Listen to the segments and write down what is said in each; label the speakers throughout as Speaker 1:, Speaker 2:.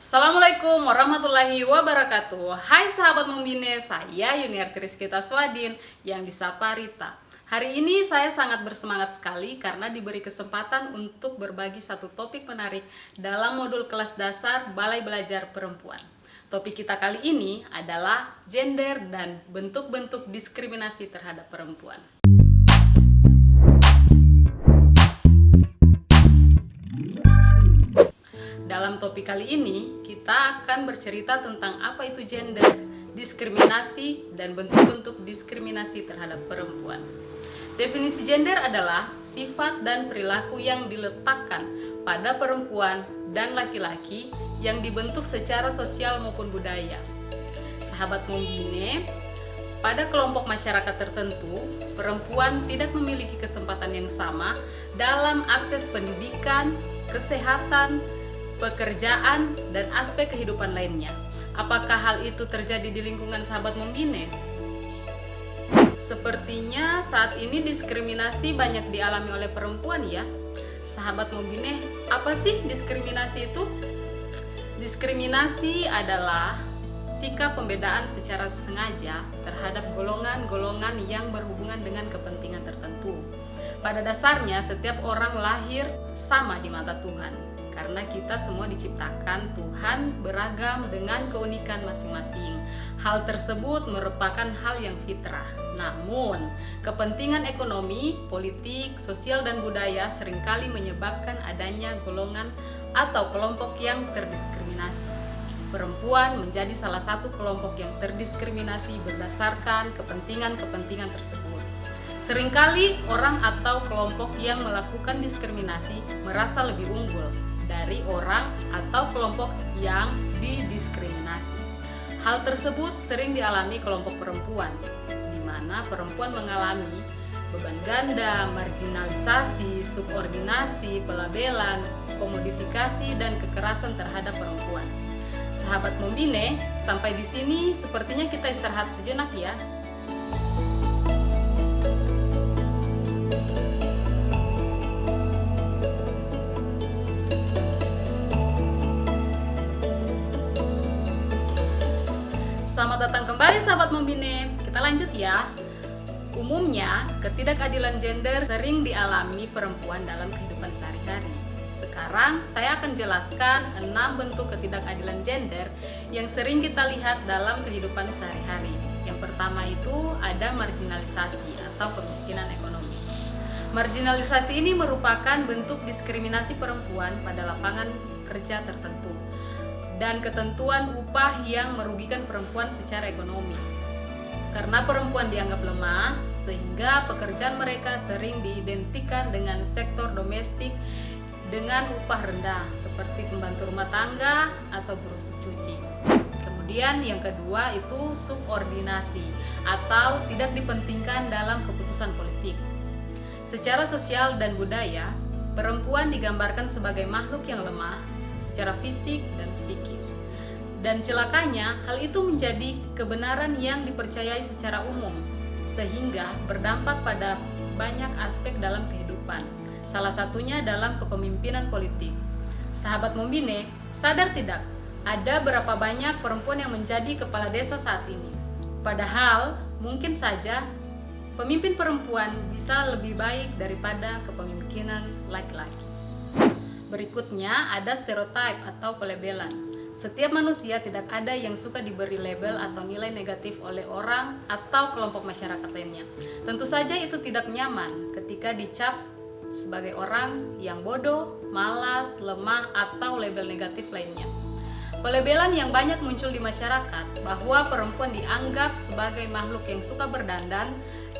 Speaker 1: Assalamualaikum warahmatullahi wabarakatuh. Hai sahabat Membine, saya Yuniarti Rizkyta Swadin yang disapa Rita. Hari ini saya sangat bersemangat sekali karena diberi kesempatan untuk berbagi satu topik menarik dalam modul kelas dasar Balai Belajar Perempuan. Topik kita kali ini adalah gender dan bentuk-bentuk diskriminasi terhadap perempuan. Dalam topik kali ini, kita akan bercerita tentang apa itu gender, diskriminasi, dan bentuk-bentuk diskriminasi terhadap perempuan. Definisi gender adalah sifat dan perilaku yang diletakkan pada perempuan dan laki-laki yang dibentuk secara sosial maupun budaya. Sahabat Membine, pada kelompok masyarakat tertentu, perempuan tidak memiliki kesempatan yang sama dalam akses pendidikan, kesehatan, pekerjaan, dan aspek kehidupan lainnya. Apakah hal itu terjadi di lingkungan sahabat Membine? Sepertinya saat ini diskriminasi banyak dialami oleh perempuan ya. Sahabat Membine, apa sih diskriminasi itu? Diskriminasi adalah sikap pembedaan secara sengaja terhadap golongan-golongan yang berhubungan dengan kepentingan tertentu. Pada dasarnya, setiap orang lahir sama di mata Tuhan. Karena kita semua diciptakan Tuhan beragam dengan keunikan masing-masing. Hal tersebut merupakan hal yang fitrah. Namun, kepentingan ekonomi, politik, sosial, dan budaya seringkali menyebabkan adanya golongan atau kelompok yang terdiskriminasi. Perempuan menjadi salah satu kelompok yang terdiskriminasi berdasarkan kepentingan-kepentingan tersebut. Seringkali orang atau kelompok yang melakukan diskriminasi merasa lebih unggul dari orang atau kelompok yang didiskriminasi. Hal tersebut sering dialami kelompok perempuan, di mana perempuan mengalami beban ganda, marginalisasi, subordinasi, pelabelan, komodifikasi, dan kekerasan terhadap perempuan. Sahabat Membine, sampai di sini sepertinya kita istirahat sejenak ya. Selamat datang kembali sahabat Membine. Kita lanjut ya. Umumnya, ketidakadilan gender sering dialami perempuan dalam kehidupan sehari-hari. Sekarang saya akan jelaskan 6 bentuk ketidakadilan gender yang sering kita lihat dalam kehidupan sehari-hari. Yang pertama itu ada marginalisasi atau kemiskinan ekonomi. Marginalisasi ini merupakan bentuk diskriminasi perempuan pada lapangan kerja tertentu dan ketentuan upah yang merugikan perempuan secara ekonomi. Karena perempuan dianggap lemah, sehingga pekerjaan mereka sering diidentikan dengan sektor domestik dengan upah rendah, seperti pembantu rumah tangga atau buruh cuci. Kemudian yang kedua itu subordinasi atau tidak dipentingkan dalam keputusan politik. Secara sosial dan budaya, perempuan digambarkan sebagai makhluk yang lemah secara fisik dan psikis. Dan celakanya, hal itu menjadi kebenaran yang dipercayai secara umum, sehingga berdampak pada banyak aspek dalam kehidupan, salah satunya dalam kepemimpinan politik. Sahabat Membine, sadar tidak, ada berapa banyak perempuan yang menjadi kepala desa saat ini? Padahal, mungkin saja pemimpin perempuan bisa lebih baik daripada kepemimpinan laki-laki. Berikutnya ada stereotip atau pelabelan. Setiap manusia tidak ada yang suka diberi label atau nilai negatif oleh orang atau kelompok masyarakat lainnya. Tentu saja itu tidak nyaman ketika dicap sebagai orang yang bodoh, malas, lemah, atau label negatif lainnya. Pelabelan yang banyak muncul di masyarakat bahwa perempuan dianggap sebagai makhluk yang suka berdandan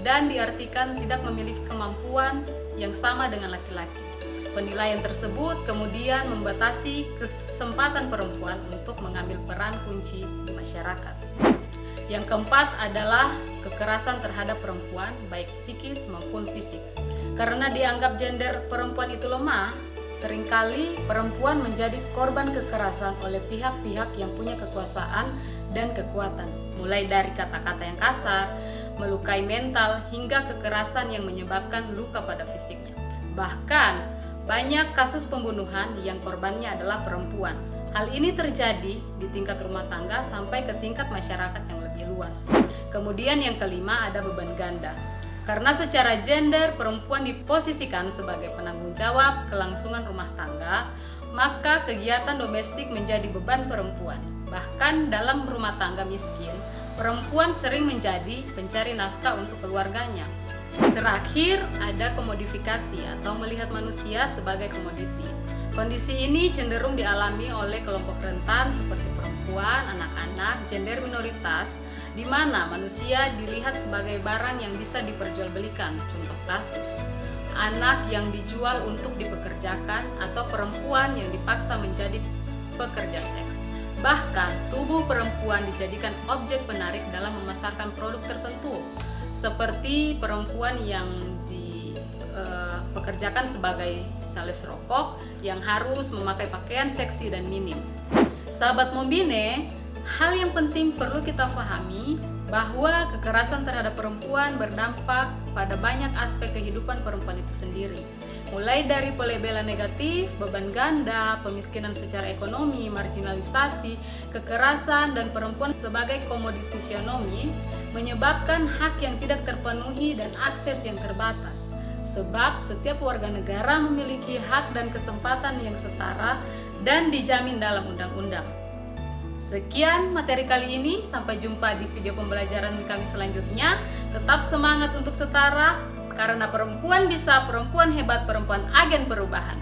Speaker 1: dan diartikan tidak memiliki kemampuan yang sama dengan laki-laki. Penilaian tersebut kemudian membatasi kesempatan perempuan untuk mengambil peran kunci di masyarakat. Yang keempat adalah kekerasan terhadap perempuan, baik psikis maupun fisik. Karena dianggap gender perempuan itu lemah, seringkali perempuan menjadi korban kekerasan oleh pihak-pihak yang punya kekuasaan dan kekuatan. Mulai dari kata-kata yang kasar, melukai mental, hingga kekerasan yang menyebabkan luka pada fisiknya. Bahkan, banyak kasus pembunuhan yang korbannya adalah perempuan. Hal ini terjadi di tingkat rumah tangga sampai ke tingkat masyarakat yang lebih luas. Kemudian yang kelima ada beban ganda. Karena secara gender perempuan diposisikan sebagai penanggung jawab kelangsungan rumah tangga, maka kegiatan domestik menjadi beban perempuan. Bahkan dalam rumah tangga miskin, perempuan sering menjadi pencari nafkah untuk keluarganya. Terakhir, ada komodifikasi atau melihat manusia sebagai komoditi. Kondisi ini cenderung dialami oleh kelompok rentan seperti perempuan, anak-anak, gender minoritas, di mana manusia dilihat sebagai barang yang bisa diperjualbelikan. Contoh kasus, anak yang dijual untuk dipekerjakan atau perempuan yang dipaksa menjadi pekerja seks. Bahkan, tubuh perempuan dijadikan objek penarik dalam memasarkan produk tertentu, seperti perempuan yang dipekerjakan sebagai sales rokok yang harus memakai pakaian seksi dan minim. Sahabat Mombine, hal yang penting perlu kita pahami bahwa kekerasan terhadap perempuan berdampak pada banyak aspek kehidupan perempuan itu sendiri. Mulai dari pelabelan negatif, beban ganda, pemiskinan secara ekonomi, marginalisasi, kekerasan, dan perempuan sebagai komoditisionomi menyebabkan hak yang tidak terpenuhi dan akses yang terbatas. Sebab setiap warga negara memiliki hak dan kesempatan yang setara dan dijamin dalam undang-undang. Sekian materi kali ini, sampai jumpa di video pembelajaran kami selanjutnya. Tetap semangat untuk setara, karena perempuan bisa, perempuan hebat, perempuan agen perubahan.